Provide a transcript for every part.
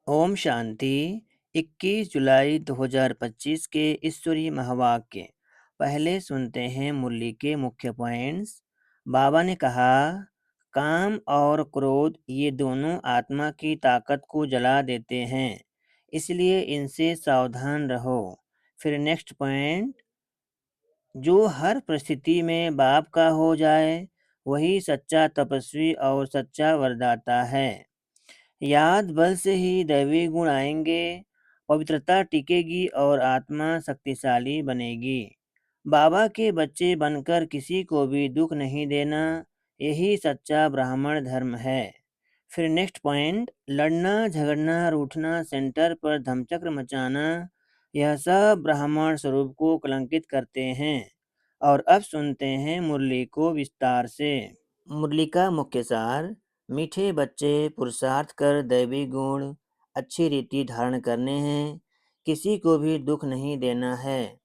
ओम शांति। 21 जुलाई 2025 के ईश्वरीय महावाक्य। पहले सुनते हैं मुरली के मुख्य पॉइंट्स। बाबा ने कहा, काम और क्रोध ये दोनों आत्मा की ताकत को जला देते हैं, इसलिए इनसे सावधान रहो। फिर नेक्स्ट पॉइंट, जो हर परिस्थिति में बाप का हो जाए वही सच्चा तपस्वी और सच्चा वरदाता है। याद बल से ही दैवी गुण आएंगे, पवित्रता टिकेगी और आत्मा शक्तिशाली बनेगी। बाबा के बच्चे बनकर किसी को भी दुख नहीं देना, यही सच्चा ब्राह्मण धर्म है। फिर नेक्स्ट पॉइंट, लड़ना झगड़ना रूठना सेंटर पर धमचक्र मचाना, यह सब ब्राह्मण स्वरूप को कलंकित करते हैं। और अब सुनते हैं मुरली को विस्तार से। मुरली का मुख्य सार, मीठे बच्चे पुरुषार्थ कर दैवी गुण अच्छी रीति धारण करने हैं, किसी को भी दुख नहीं देना है,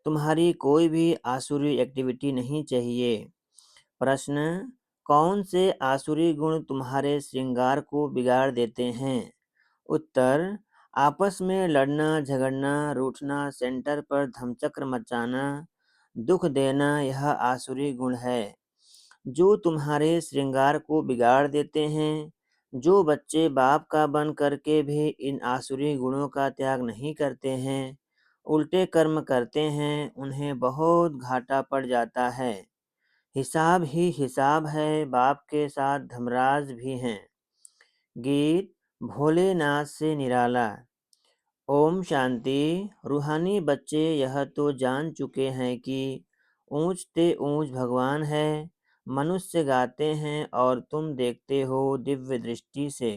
तुम्हारी कोई भी आसुरी एक्टिविटी नहीं चाहिए। प्रश्न, कौन से आसुरी गुण तुम्हारे श्रृंगार को बिगाड़ देते हैं? उत्तर, आपस में लड़ना झगड़ना रूठना सेंटर पर धमचक्र मचाना दुख देना, यह आसुरी गुण है जो तुम्हारे श्रृंगार को बिगाड़ देते हैं। जो बच्चे बाप का बन करके भी इन आसुरी गुणों का त्याग नहीं करते हैं, उल्टे कर्म करते हैं, उन्हें बहुत घाटा पड़ जाता है। हिसाब ही हिसाब है, बाप के साथ धर्मराज भी हैं। गीत भोलेनाथ से निराला। ओम शांति। रूहानी बच्चे यह तो जान चुके हैं कि ऊंच ते ऊंच भगवान है। मनुष्य गाते हैं और तुम देखते हो दिव्य दृष्टि से।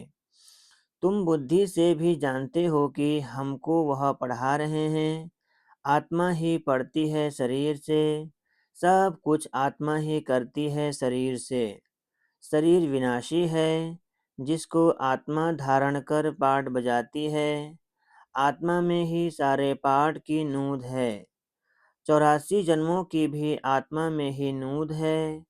तुम बुद्धि से भी जानते हो कि हमको वह पढ़ा रहे हैं। आत्मा ही पढ़ती है शरीर से, सब कुछ आत्मा ही करती है शरीर से। शरीर विनाशी है, जिसको आत्मा धारण कर पाठ बजाती है। आत्मा में ही सारे पाठ की नूद है। 84 जन्मों की भी आत्मा में ही नूद है।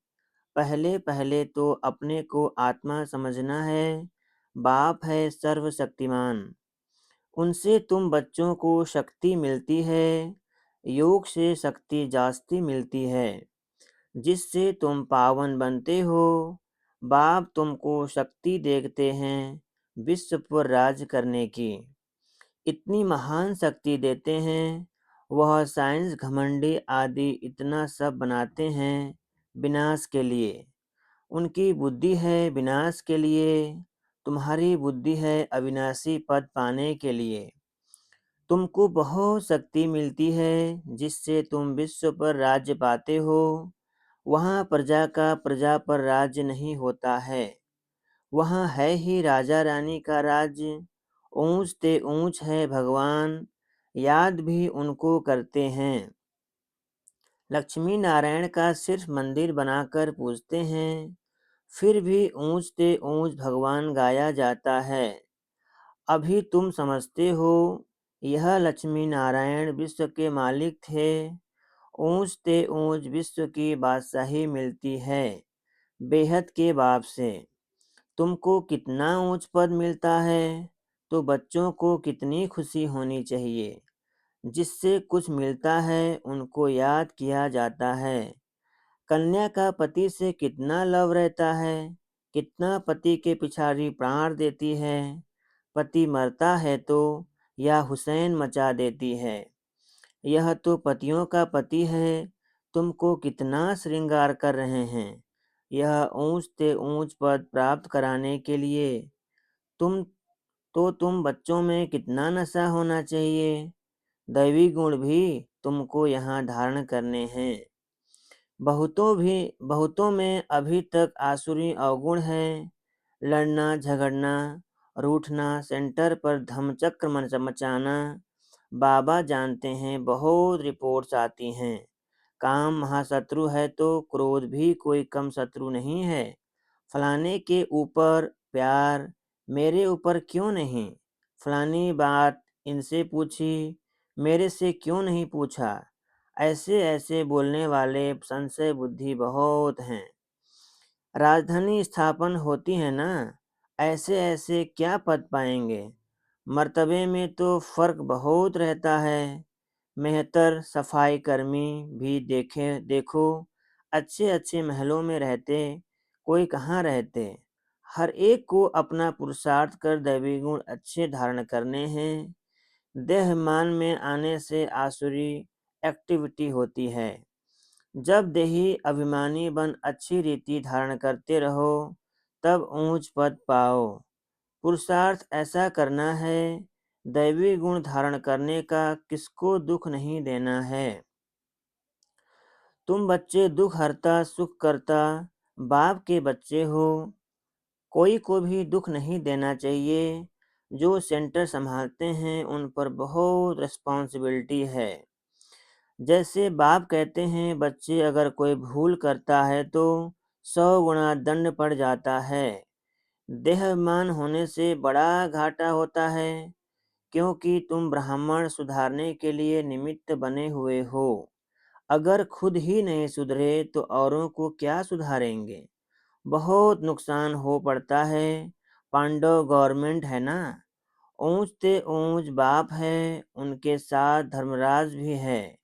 पहले पहले तो अपने को आत्मा समझना है। बाप है सर्वशक्तिमान, उनसे तुम बच्चों को शक्ति मिलती है। योग से शक्ति जास्ती मिलती है, जिससे तुम पावन बनते हो। बाप तुमको शक्ति देते हैं विश्व पर राज करने की। इतनी महान शक्ति देते हैं, वह साइंस घमंडी आदि इतना सब बनाते हैं विनाश के लिए। उनकी बुद्धि है विनाश के लिए, तुम्हारी बुद्धि है अविनाशी पद पाने के लिए। तुमको बहुत शक्ति मिलती है, जिससे तुम विश्व पर राज्य पाते हो। वहाँ प्रजा का प्रजा पर राज्य नहीं होता है, वहाँ है ही राजा रानी का राज्य। ऊंच ते ऊंच है भगवान, याद भी उनको करते हैं। लक्ष्मी नारायण का सिर्फ मंदिर बनाकर पूजते हैं, फिर भी ऊंच ते ऊंच भगवान गाया जाता है। अभी तुम समझते हो, यह लक्ष्मी नारायण विश्व के मालिक थे। ऊंच ते ऊंच विश्व की बादशाही मिलती है बेहद के बाप से। तुमको कितना ऊंच पद मिलता है, तो बच्चों को कितनी खुशी होनी चाहिए। जिससे कुछ मिलता है उनको याद किया जाता है। कन्या का पति से कितना लव रहता है, कितना पति के पिछाड़ी प्राण देती है। पति मरता है तो या हुसैन मचा देती है। यह तो पतियों का पति है, तुमको कितना श्रृंगार कर रहे हैं। यह ऊंच ते ऊंच पद प्राप्त कराने के लिए तुम बच्चों में कितना नशा होना चाहिए। दैवी गुण भी तुमको यहाँ धारण करने हैं। बहुतों में अभी तक आसुरी अवगुण है। लड़ना झगड़ना रूठना सेंटर पर धमचक्र मचाना। बाबा जानते हैं बहुत रिपोर्ट्स आती हैं। काम महाशत्रु है तो क्रोध भी कोई कम शत्रु नहीं है। फलाने के ऊपर प्यार, मेरे ऊपर क्यों नहीं। फलानी बात इनसे पूछी, मेरे से क्यों नहीं पूछा। ऐसे ऐसे बोलने वाले संशय बुद्धि बहुत हैं। राजधानी स्थापन होती है ना, ऐसे ऐसे क्या पद पाएंगे। मर्तबे में तो फ़र्क बहुत रहता है। मेहतर सफाई कर्मी भी देखो अच्छे अच्छे महलों में रहते, कोई कहाँ रहते। हर एक को अपना पुरुषार्थ कर दैवी गुण अच्छे धारण करने हैं। देहमान में आने से आसुरी एक्टिविटी होती है। जब देही अभिमानी बन अच्छी रीति धारण करते रहो, तब ऊंच पद पाओ। पुरुषार्थ ऐसा करना है, दैवी गुण धारण करने का किसको दुख नहीं देना है। तुम बच्चे दुख हरता सुख करता बाप के बच्चे हो। कोई को भी दुख नहीं देना चाहिए। जो सेंटर संभालते हैं उन पर बहुत रिस्पॉन्सिबिलिटी है। जैसे बाप कहते हैं बच्चे अगर कोई भूल करता है तो 100 गुना दंड पड़ जाता है। देहमान होने से बड़ा घाटा होता है, क्योंकि तुम ब्राह्मण सुधारने के लिए निमित्त बने हुए हो। अगर खुद ही नहीं सुधरे तो औरों को क्या सुधारेंगे। बहुत नुकसान हो पड़ता है। पांडव गवर्नमेंट है ना, ऊंच ते ऊंच बाप है, उनके साथ धर्मराज भी है।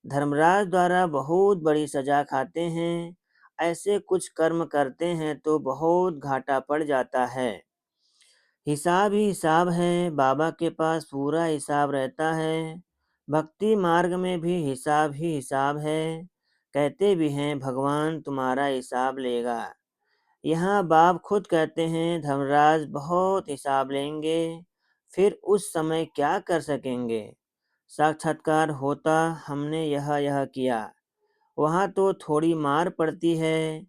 धर्मराज द्वारा बहुत बड़ी सजा खाते हैं। ऐसे कुछ कर्म करते हैं तो बहुत घाटा पड़ जाता है। हिसाब ही हिसाब है, बाबा के पास पूरा हिसाब रहता है। भक्ति मार्ग में भी हिसाब ही हिसाब है। कहते भी हैं भगवान तुम्हारा हिसाब लेगा। यहाँ बाप खुद कहते हैं धर्मराज बहुत हिसाब लेंगे, फिर उस समय क्या कर सकेंगे। साक्षात्कार होता हमने यह किया, वहाँ तो थोड़ी मार पड़ती है,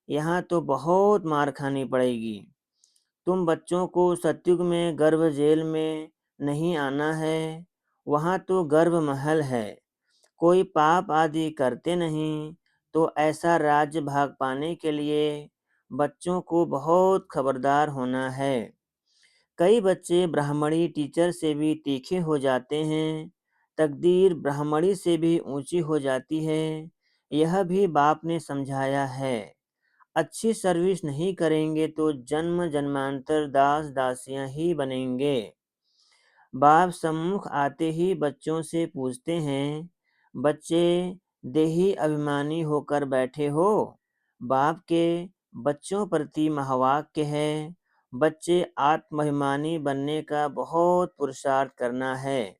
यहाँ तो बहुत मार खानी पड़ेगी। तुम बच्चों को सतयुग में गर्भ जेल में नहीं आना है, वहाँ तो गर्भ महल है। कोई पाप आदि करते नहीं तो ऐसा राज्य भाग पाने के लिए बच्चों को बहुत खबरदार होना है। कई बच्चे ब्राह्मणी टीचर से भी तीखे हो जाते हैं। तकदीर ब्राह्मणी से भी ऊंची हो जाती है, यह भी बाप ने समझाया है। अच्छी सर्विस नहीं करेंगे तो जन्म जन्मांतर दास दासियां ही बनेंगे। बाप सम्मुख आते ही बच्चों से पूछते हैं, बच्चे देही अभिमानी होकर बैठे हो। बाप के बच्चों प्रति महावाक्य है, बच्चे आत्माभिमानी बनने का बहुत पुरुषार्थ करना है।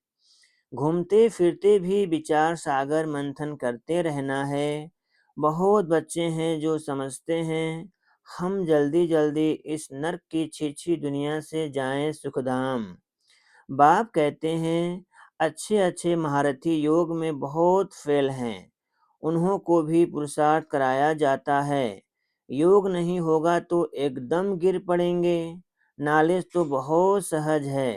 घूमते फिरते भी विचार सागर मंथन करते रहना है। बहुत बच्चे हैं जो समझते हैं हम जल्दी जल्दी इस नर्क की छीछी दुनिया से जाएं सुखधाम। बाप कहते हैं अच्छे अच्छे महारथी योग में बहुत फेल हैं, उन्हों को भी पुरुषार्थ कराया जाता है। योग नहीं होगा तो एकदम गिर पड़ेंगे। नॉलेज तो बहुत सहज है,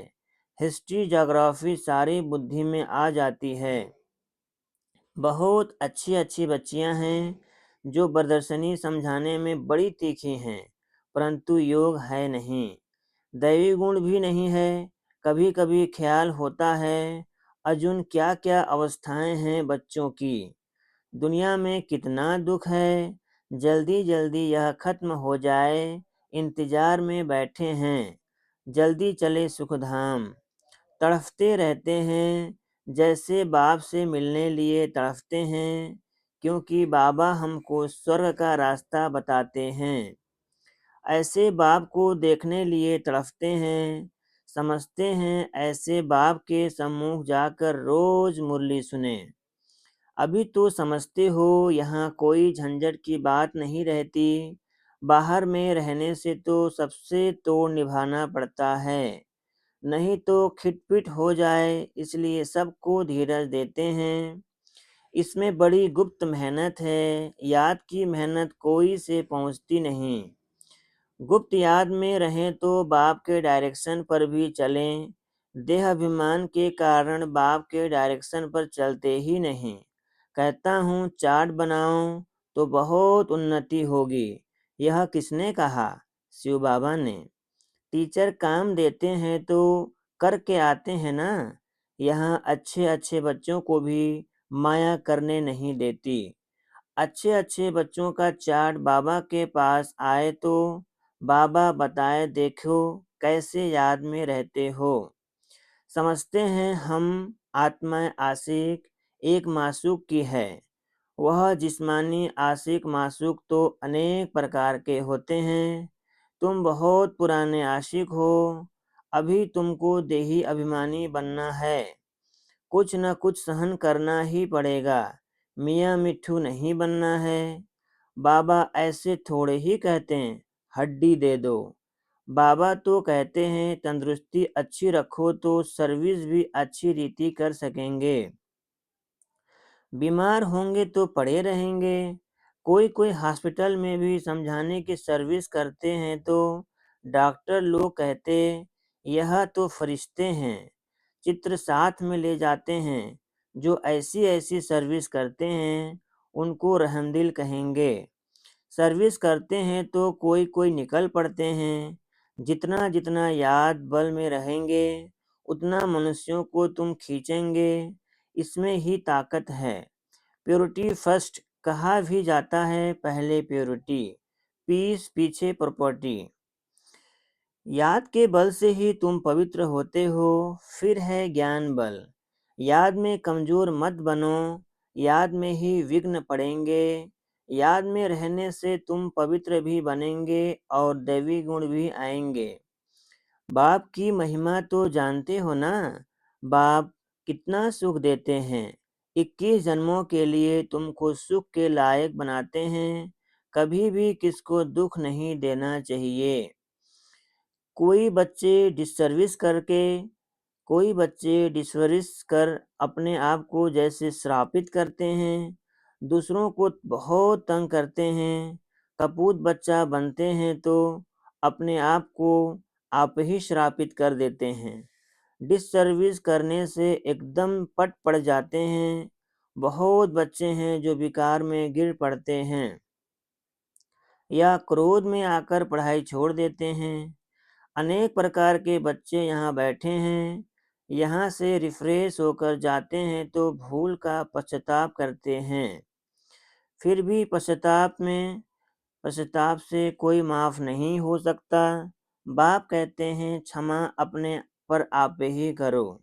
हिस्ट्री ज्योग्राफी सारी बुद्धि में आ जाती है। बहुत अच्छी अच्छी बच्चियां हैं जो प्रदर्शनी समझाने में बड़ी तीखी हैं, परंतु योग है नहीं, दैवी गुण भी नहीं है। कभी कभी ख्याल होता है अर्जुन क्या क्या अवस्थाएं हैं बच्चों की। दुनिया में कितना दुख है, जल्दी जल्दी यह खत्म हो जाए, इंतजार में बैठे हैं। जल्दी चले सुखधाम। तड़फते रहते हैं, जैसे बाप से मिलने लिए तड़फते हैं, क्योंकि बाबा हमको स्वर्ग का रास्ता बताते हैं। ऐसे बाप को देखने लिए तड़फते हैं, समझते हैं ऐसे बाप के सम्मुख जाकर रोज मुरली सुने। अभी तो समझते हो यहाँ कोई झंझट की बात नहीं रहती। बाहर में रहने से तो सबसे तोड़ निभाना पड़ता है, नहीं तो खिटपिट हो जाए, इसलिए सबको धीरज देते हैं। इसमें बड़ी गुप्त मेहनत है, याद की मेहनत कोई से पहुँचती नहीं। गुप्त याद में रहें तो बाप के डायरेक्शन पर भी चलें। देह अभिमान के कारण बाप के डायरेक्शन पर चलते ही नहीं। कहता हूँ चार्ट बनाओ तो बहुत उन्नति होगी। यह किसने कहा? शिव बाबा ने। टीचर काम देते हैं तो करके आते हैं ना। यहाँ अच्छे अच्छे बच्चों को भी माया करने नहीं देती। अच्छे अच्छे बच्चों का चार्ट बाबा के पास आए तो बाबा बताए देखो कैसे याद में रहते हो। समझते हैं हम आत्मा आशिक एक माशूक की है। वह जिस्मानी आशिक माशूक तो अनेक प्रकार के होते हैं। तुम बहुत पुराने आशिक हो, अभी तुमको देही अभिमानी बनना है। कुछ न कुछ सहन करना ही पड़ेगा, मियाँ मिट्ठू नहीं बनना है। बाबा ऐसे थोड़े ही कहते हैं हड्डी दे दो। बाबा तो कहते हैं तंदुरुस्ती अच्छी रखो तो सर्विस भी अच्छी रीति कर सकेंगे। बीमार होंगे तो पड़े रहेंगे। कोई कोई हॉस्पिटल में भी समझाने की सर्विस करते हैं तो डॉक्टर लोग कहते यह तो फरिश्ते हैं, चित्र साथ में ले जाते हैं। जो ऐसी ऐसी सर्विस करते हैं उनको रहमदिल कहेंगे। सर्विस करते हैं तो कोई कोई निकल पड़ते हैं। जितना जितना याद बल में रहेंगे उतना मनुष्यों को तुम खींचेंगे। इसमें ही ताकत है। प्योरिटी फर्स्ट कहा भी जाता है, पहले प्योरिटी, पीस पीछे प्रॉपर्टी। याद के बल से ही तुम पवित्र होते हो, फिर है ज्ञान बल। याद में कमजोर मत बनो, याद में ही विघ्न पड़ेंगे। याद में रहने से तुम पवित्र भी बनेंगे और दैवी गुण भी आएंगे। बाप की महिमा तो जानते हो ना। बाप कितना सुख देते हैं। 21 जन्मों के लिए तुमको सुख के लायक बनाते हैं। कभी भी किसको दुख नहीं देना चाहिए। कोई बच्चे डिसर्विस करके कोई बच्चे डिसर्विस कर अपने आप को जैसे श्रापित करते हैं, दूसरों को बहुत तंग करते हैं। कपूत बच्चा बनते हैं तो अपने आप को आप ही श्रापित कर देते हैं। डिसर्विस करने से एकदम पट पड़ जाते हैं। बहुत बच्चे हैं जो विकार में गिर पड़ते हैं या क्रोध में आकर पढ़ाई छोड़ देते हैं। अनेक प्रकार के बच्चे यहाँ बैठे हैं। यहाँ से रिफ्रेश होकर जाते हैं तो भूल का पश्चाताप करते हैं। फिर भी पश्चाताप से कोई माफ नहीं हो सकता। बाप कहते हैं क्षमा अपने पर आप ही करो।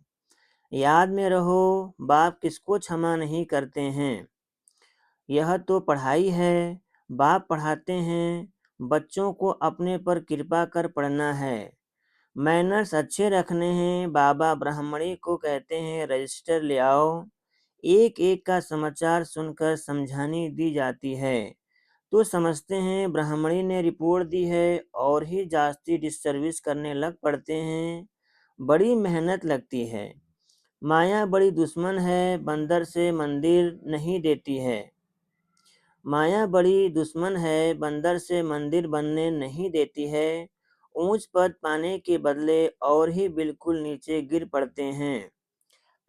याद में रहो, बाप किसको क्षमा नहीं करते हैं। यह तो पढ़ाई है। बाप पढ़ाते हैं बच्चों को अपने पर कृपा कर पढ़ना है। मैनर्स अच्छे रखने हैं। बाबा ब्राह्मणी को कहते हैं रजिस्टर ले आओ। एक एक का समाचार सुनकर समझानी दी जाती है तो समझते हैं ब्राह्मणी ने रिपोर्ट दी है और ही जास्ती डिसर्विस करने लग पड़ते हैं। बड़ी मेहनत लगती है। माया बड़ी दुश्मन है, बंदर से मंदिर नहीं देती है। माया बड़ी दुश्मन है, बंदर से मंदिर बनने नहीं देती है। ऊंच पद पाने के बदले और ही बिल्कुल नीचे गिर पड़ते हैं।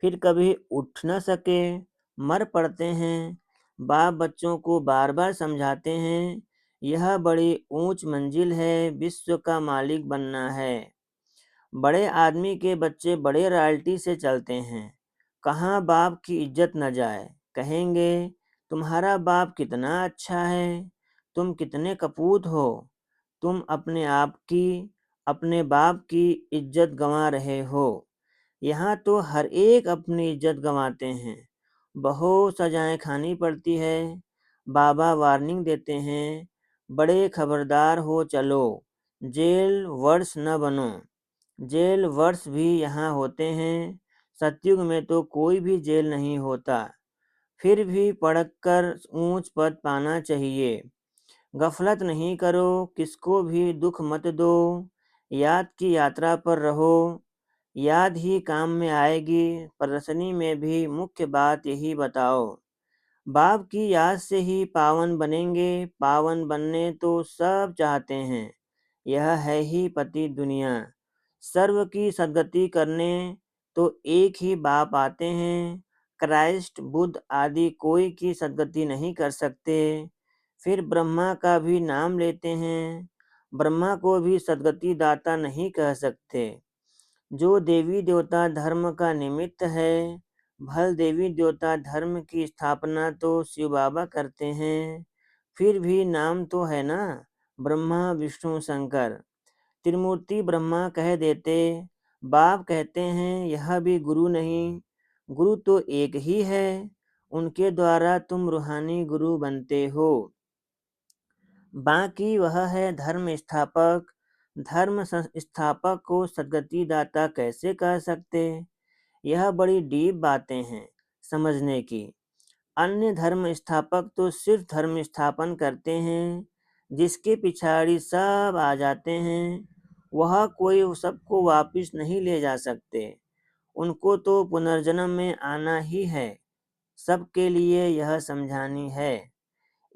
फिर कभी उठ न सके मर पड़ते हैं। बाप बच्चों को बार बार समझाते हैं यह बड़ी ऊंच मंजिल है, विश्व का मालिक बनना है। बड़े आदमी के बच्चे बड़े रॉयल्टी से चलते हैं। कहाँ बाप की इज्जत न जाए। कहेंगे तुम्हारा बाप कितना अच्छा है, तुम कितने कपूत हो। तुम अपने बाप की इज्जत गंवा रहे हो। यहाँ तो हर एक अपनी इज्जत गंवाते हैं। बहुत सजाएं खानी पड़ती है। बाबा वार्निंग देते हैं बड़े खबरदार हो चलो, जेल वर्ड्स न बनो। जेल वर्ड्स भी यहाँ होते हैं। सतयुग में तो कोई भी जेल नहीं होता। फिर भी पढ़कर ऊंच पद पाना चाहिए। गफलत नहीं करो, किसको भी दुख मत दो। याद की यात्रा पर रहो। याद ही काम में आएगी। प्रदर्शनी में भी मुख्य बात यही बताओ। बाप की याद से ही पावन बनेंगे। पावन बनने तो सब चाहते हैं। यह है ही पति दुनिया। सर्व की सद्गति करने तो एक ही बाप आते हैं। क्राइस्ट बुद्ध आदि कोई की सद्गति नहीं कर सकते। फिर ब्रह्मा का भी नाम लेते हैं। ब्रह्मा को भी सद्गति दाता नहीं कह सकते। जो देवी देवता धर्म का निमित्त है, भल देवी देवता धर्म की स्थापना तो शिव बाबा करते हैं। फिर भी नाम तो है ना, ब्रह्मा विष्णु शंकर। त्रिमूर्ति ब्रह्मा कह देते, बाप कहते हैं यह भी गुरु नहीं, गुरु तो एक ही है, उनके द्वारा तुम रूहानी गुरु बनते हो। बाकी वह है धर्म स्थापक। धर्म स्थापक को सद्गति दाता कैसे कह सकते? यह बड़ी डीप बातें हैं समझने की। अन्य धर्म स्थापक तो सिर्फ धर्म स्थापन करते हैं, जिसके पिछाड़ी सब आ जाते हैं, वह कोई सबको वापिस नहीं ले जा सकते। उनको तो पुनर्जन्म में आना ही है। सबके लिए यह समझानी है।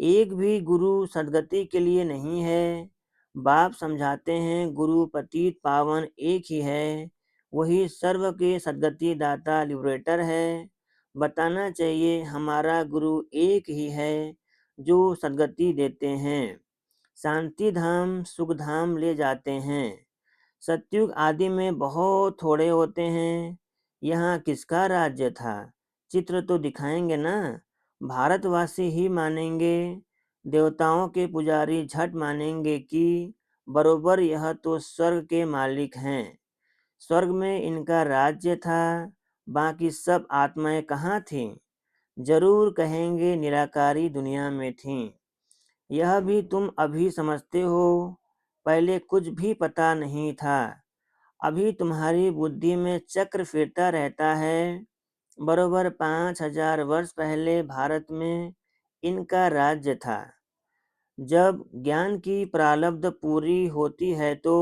एक भी गुरु सद्गति के लिए नहीं है। बाप समझाते हैं गुरु पतित पावन एक ही है, वही सर्व के सद्गति दाता लिबरेटर है। बताना चाहिए हमारा गुरु एक ही है जो सद्गति देते हैं, शांति धाम सुख धाम ले जाते हैं। सतयुग आदि में बहुत थोड़े होते हैं। यहाँ किसका राज्य था? चित्र तो दिखाएंगे ना, भारतवासी ही मानेंगे। देवताओं के पुजारी झट मानेंगे कि बरोबर यह तो स्वर्ग के मालिक हैं। स्वर्ग में इनका राज्य था, बाकी सब आत्माएं कहाँ थीं? जरूर कहेंगे निराकारी दुनिया में थीं। यह भी तुम अभी समझते हो, पहले कुछ भी पता नहीं था। अभी तुम्हारी बुद्धि में चक्र फिरता रहता है। बरोबर 5000 वर्ष पहले भारत में इनका राज्य था। जब ज्ञान की प्रारब्ध पूरी होती है तो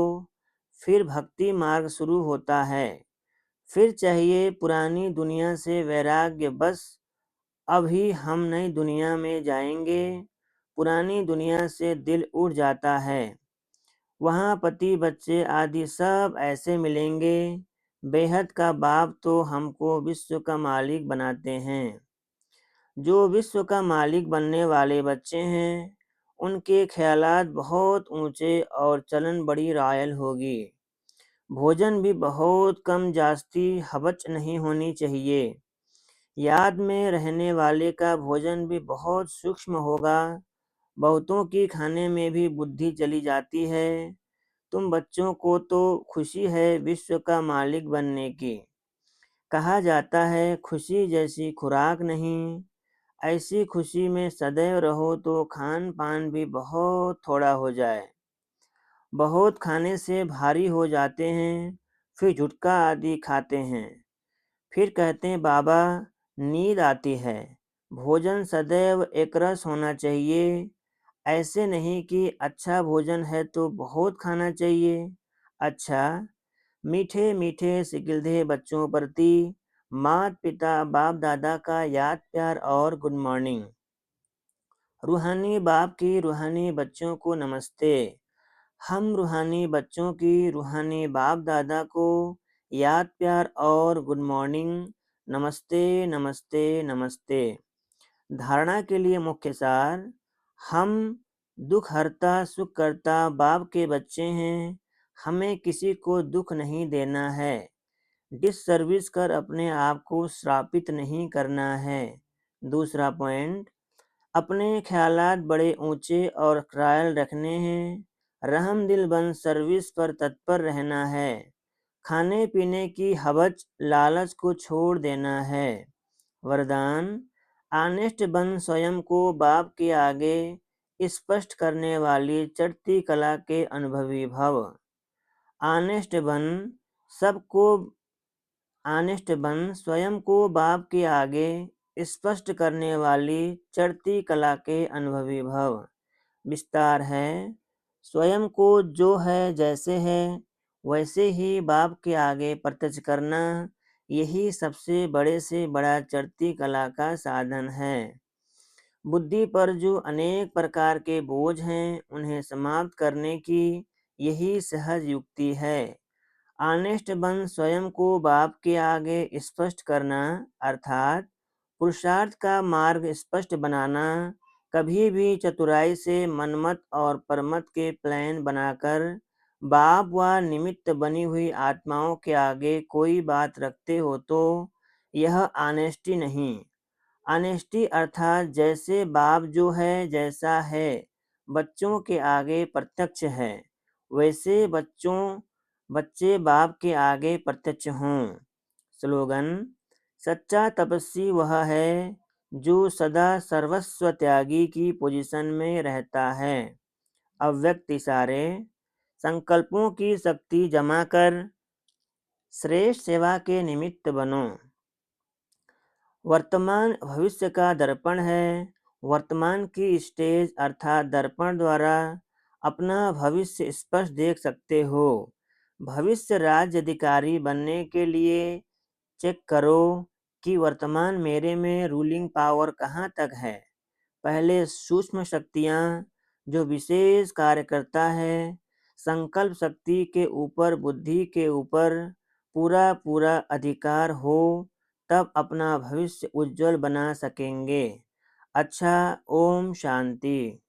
फिर भक्ति मार्ग शुरू होता है। फिर चाहिए पुरानी दुनिया से वैराग्य, बस अभी हम नई दुनिया में जाएंगे। पुरानी दुनिया से दिल उड़ जाता है। वहाँ पति बच्चे आदि सब ऐसे मिलेंगे। बेहद का बाप तो हमको विश्व का मालिक बनाते हैं। जो विश्व का मालिक बनने वाले बच्चे हैं, उनके ख्यालात बहुत ऊंचे और चलन बड़ी रॉयल होगी। भोजन भी बहुत कम, जास्ती हबच नहीं होनी चाहिए। याद में रहने वाले का भोजन भी बहुत सूक्ष्म होगा। बहुतों की खाने में भी बुद्धि चली जाती है। तुम बच्चों को तो खुशी है विश्व का मालिक बनने की। कहा जाता है खुशी जैसी खुराक नहीं। ऐसी खुशी में सदैव रहो तो खान पान भी बहुत थोड़ा हो जाए। बहुत खाने से भारी हो जाते हैं, फिर झुटका आदि खाते हैं। फिर कहते हैं बाबा नींद आती है। भोजन सदैव एकरस होना चाहिए। ऐसे नहीं कि अच्छा भोजन है तो बहुत खाना चाहिए। अच्छा, मीठे मीठे सिकिलधे बच्चों प्रति माता पिता बाप दादा का याद प्यार और गुड मॉर्निंग। रूहानी बाप की रूहानी बच्चों को नमस्ते। हम रूहानी बच्चों की रूहानी बाप दादा को याद प्यार और गुड मॉर्निंग। नमस्ते नमस्ते नमस्ते। धारणा के लिए मुख्य सार, हम दुख हरता सुख करता बाप के बच्चे हैं। हमें किसी को दुख नहीं देना है। डिससर्विस कर अपने आप को श्रापित नहीं करना है। दूसरा पॉइंट, अपने ख्यालात बड़े ऊंचे और ख्याल रखने हैं। रहम दिल बन सर्विस पर तत्पर रहना है। खाने पीने की हवच लालच को छोड़ देना है। वरदान, आनेस्ट बन स्वयं को बाप के आगे स्पष्ट करने वाली चढ़ती कला के अनुभवी भव। आनेस्ट बन सबको आनेस्ट बन स्वयं को बाप के आगे स्पष्ट करने वाली चढ़ती कला के अनुभवी भव। विस्तार है, स्वयं को जो है जैसे है वैसे ही बाप के आगे प्रत्यक्ष करना, यही सबसे बड़े से बड़ा चढ़ती कला का साधन है। बुद्धि पर जो अनेक प्रकार के बोझ हैं, उन्हें समाप्त करने की यही सहज युक्ति है। आनेस्ट बन स्वयं को बाप के आगे स्पष्ट करना, अर्थात पुरुषार्थ का मार्ग स्पष्ट बनाना। कभी भी चतुराई से मनमत और परमत के प्लान बनाकर बाप व निमित्त बनी हुई आत्माओं के आगे कोई बात रखते हो तो यह आनेस्टी नहीं। आनेस्टी अर्थात जैसे बाप जो है जैसा है बच्चों के आगे प्रत्यक्ष है, वैसे बच्चों बच्चे बाप के आगे प्रत्यक्ष हों। स्लोगन: सच्चा तपस्वी वह है जो सदा सर्वस्व त्यागी की पोजीशन में रहता है। अव्यक्त इशारे: संकल्पों की शक्ति जमा कर श्रेष्ठ सेवा के निमित्त बनो। वर्तमान भविष्य का दर्पण है। वर्तमान की स्टेज अर्थात दर्पण द्वारा अपना भविष्य स्पष्ट देख सकते हो। भविष्य राज्य अधिकारी बनने के लिए चेक करो कि वर्तमान मेरे में रूलिंग पावर कहाँ तक है। पहले सूक्ष्म शक्तियाँ जो विशेष कार्य करता है, संकल्प शक्ति के ऊपर बुद्धि के ऊपर पूरा पूरा अधिकार हो, तब अपना भविष्य उज्जवल बना सकेंगे। अच्छा, ओम शांति।